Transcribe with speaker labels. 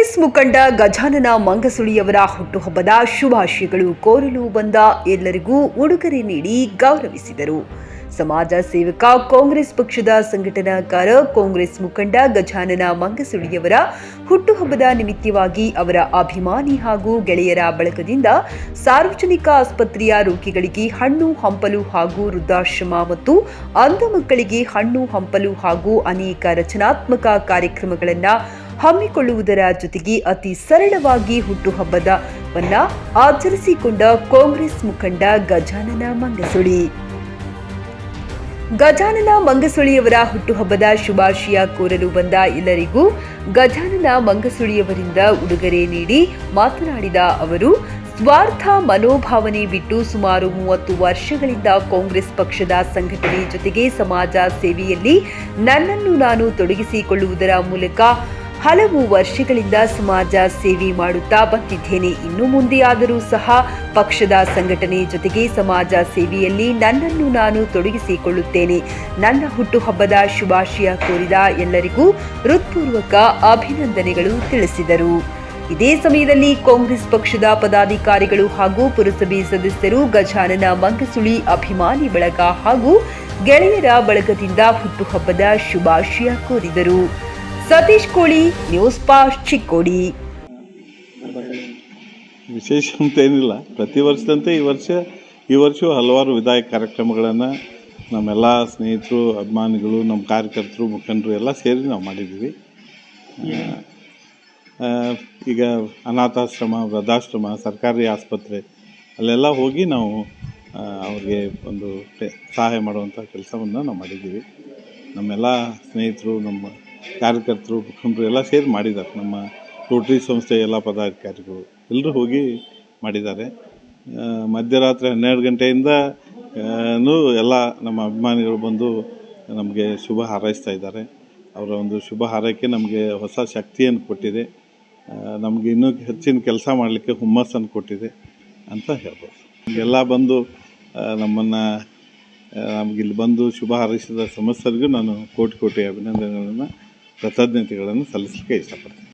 Speaker 1: ಕಾಂಗ್ರೆಸ್ ಮುಖಂಡ ಗಜಾನನ ಮಂಗಸುಳಿಯವರ ಹುಟ್ಟುಹಬ್ಬದ ಶುಭಾಶಯಗಳು ಕೋರಲು ಬಂದ ಎಲ್ಲರಿಗೂ ಉಡುಗೊರೆ ನೀಡಿ ಗೌರವಿಸಿದರು. ಸಮಾಜ ಸೇವಕ, ಕಾಂಗ್ರೆಸ್ ಪಕ್ಷದ ಸಂಘಟನಾಕಾರ, ಕಾಂಗ್ರೆಸ್ ಮುಖಂಡ ಗಜಾನನ ಮಂಗಸುಳಿಯವರ ಹುಟ್ಟುಹಬ್ಬದ ನಿಮಿತ್ತವಾಗಿ ಅವರ ಅಭಿಮಾನಿ ಹಾಗೂ ಗೆಳೆಯರ ಬಳಗದಿಂದ ಸಾರ್ವಜನಿಕ ಆಸ್ಪತ್ರೆಯ ರೋಗಿಗಳಿಗೆ ಹಣ್ಣು ಹಂಪಲು ಹಾಗೂ ವೃದ್ಧಾಶ್ರಮ ಮತ್ತು ಅಂಧ ಮಕ್ಕಳಿಗೆ ಹಣ್ಣು ಹಂಪಲು ಹಾಗೂ ಅನೇಕ ರಚನಾತ್ಮಕ ಕಾರ್ಯಕ್ರಮಗಳನ್ನು ಹಮ್ಮಿಕೊಳ್ಳುವುದರ ಜೊತೆಗೆ ಅತಿ ಸರಳವಾಗಿ ಹುಟ್ಟುಹಬ್ಬದವನ್ನ ಆಚರಿಸಿಕೊಂಡ ಕಾಂಗ್ರೆಸ್ ಮುಖಂಡ ಗಜಾನನ ಮಂಗಸುಳಿ. ಗಜಾನನ ಮಂಗಸುಳಿಯವರ ಹುಟ್ಟುಹಬ್ಬದ ಶುಭಾಶಯ ಕೋರಲು ಬಂದ ಎಲ್ಲರಿಗೂ ಗಜಾನನ ಮಂಗಸುಳಿಯವರಿಂದ ಉಡುಗೊರೆ ನೀಡಿ ಮಾತನಾಡಿದ ಅವರು, ಸ್ವಾರ್ಥ ಮನೋಭಾವನೆ ಬಿಟ್ಟು ಸುಮಾರು 30 ವರ್ಷಗಳಿಂದ ಕಾಂಗ್ರೆಸ್ ಪಕ್ಷದ ಸಂಘಟನೆ ಜೊತೆಗೆ ಸಮಾಜ ಸೇವೆಯಲ್ಲಿ ನನ್ನನ್ನು ನಾನು ತೊಡಗಿಸಿಕೊಳ್ಳುವುದರ ಮೂಲಕ ಹಲವು ವರ್ಷಗಳಿಂದ ಸಮಾಜ ಸೇವೆ ಮಾಡುತ್ತಾ ಬಂದಿದ್ದೇನೆ. ಇನ್ನು ಮುಂದೆಯಾದರೂ ಸಹ ಪಕ್ಷದ ಸಂಘಟನೆ ಜೊತೆಗೆ ಸಮಾಜ ಸೇವೆಯಲ್ಲಿ ನನ್ನನ್ನು ನಾನು ತೊಡಗಿಸಿಕೊಳ್ಳುತ್ತೇನೆ. ನನ್ನ ಹುಟ್ಟುಹಬ್ಬದ ಶುಭಾಶಯ ಕೋರಿದ ಎಲ್ಲರಿಗೂ ಹೃತ್ಪೂರ್ವಕ ಅಭಿನಂದನೆಗಳು ತಿಳಿಸಿದರು. ಇದೇ ಸಮಯದಲ್ಲಿ ಕಾಂಗ್ರೆಸ್ ಪಕ್ಷದ ಪದಾಧಿಕಾರಿಗಳು ಹಾಗೂ ಪುರಸಭೆ ಸದಸ್ಯರು ಗಜಾನನ ಮಂಗಸುಳಿ ಅಭಿಮಾನಿ ಬಳಗ ಹಾಗೂ ಗೆಳೆಯರ ಬಳಗದಿಂದ ಹುಟ್ಟುಹಬ್ಬದ ಶುಭಾಶಯ ಕೋರಿದರು. ಸತೀಶ್ ಕೋಳಿ, ನ್ಯೂಸ್ ಪಾಸ್ಟ್, ಚಿಕ್ಕೋಡಿ.
Speaker 2: ವಿಶೇಷ ಅಂತ ಏನಿಲ್ಲ, ಪ್ರತಿ ವರ್ಷದಂತೆ ಈ ವರ್ಷ ಹಲವಾರು ವಿಧಾಯಕ ಕಾರ್ಯಕ್ರಮಗಳನ್ನು ನಮ್ಮೆಲ್ಲ ಸ್ನೇಹಿತರು, ಅಭಿಮಾನಿಗಳು, ನಮ್ಮ ಕಾರ್ಯಕರ್ತರು, ಮುಖಂಡರು ಎಲ್ಲ ಸೇರಿ ನಾವು ಮಾಡಿದ್ದೀವಿ. ಈಗ ಅನಾಥಾಶ್ರಮ, ವೃದ್ಧಾಶ್ರಮ, ಸರ್ಕಾರಿ ಆಸ್ಪತ್ರೆ ಅಲ್ಲೆಲ್ಲ ಹೋಗಿ ನಾವು ಅವ್ರಿಗೆ ಒಂದು ಸಹಾಯ ಮಾಡುವಂಥ ಕೆಲಸವನ್ನು ನಾವು ಮಾಡಿದ್ದೀವಿ. ನಮ್ಮೆಲ್ಲ ಸ್ನೇಹಿತರು, ನಮ್ಮ ಕಾರ್ಯಕರ್ತರು, ಮುಖಂಡರು ಎಲ್ಲ ಸೇರಿ ಮಾಡಿದ್ದಾರೆ. ನಮ್ಮ ರೋಟರಿ ಸಂಸ್ಥೆಯ ಎಲ್ಲ ಪದಾಧಿಕಾರಿಗಳು ಎಲ್ಲರೂ ಹೋಗಿ ಮಾಡಿದ್ದಾರೆ. ಮಧ್ಯರಾತ್ರಿ 12 ಗಂಟೆಯಿಂದ ಎಲ್ಲ ನಮ್ಮ ಅಭಿಮಾನಿಗಳು ಬಂದು ನಮಗೆ ಶುಭ ಹಾರೈಸ್ತಾ ಇದ್ದಾರೆ. ಅವರ ಒಂದು ಶುಭ ಹಾರೈಕೆ ನಮಗೆ ಹೊಸ ಶಕ್ತಿಯನ್ನು ಕೊಟ್ಟಿದೆ, ನಮಗೆ ಇನ್ನೂ ಹೆಚ್ಚಿನ ಕೆಲಸ ಮಾಡಲಿಕ್ಕೆ ಹುಮ್ಮಸ್ಸನ್ನು ಕೊಟ್ಟಿದೆ ಅಂತ ಹೇಳ್ಬೋದು. ಎಲ್ಲ ಬಂದು ನಮಗಿಲ್ಲಿ ಬಂದು ಶುಭ ಹಾರೈಸಿದ ಸಮಸ್ತರಿಗೂ ನಾನು ಕೋಟಿ ಅಭಿನಂದನೆಗಳನ್ನು, ಕೃತಜ್ಞತೆಗಳನ್ನು ಸಲ್ಲಿಸಲಿಕ್ಕೆ ಇಷ್ಟಪಡ್ತೀನಿ.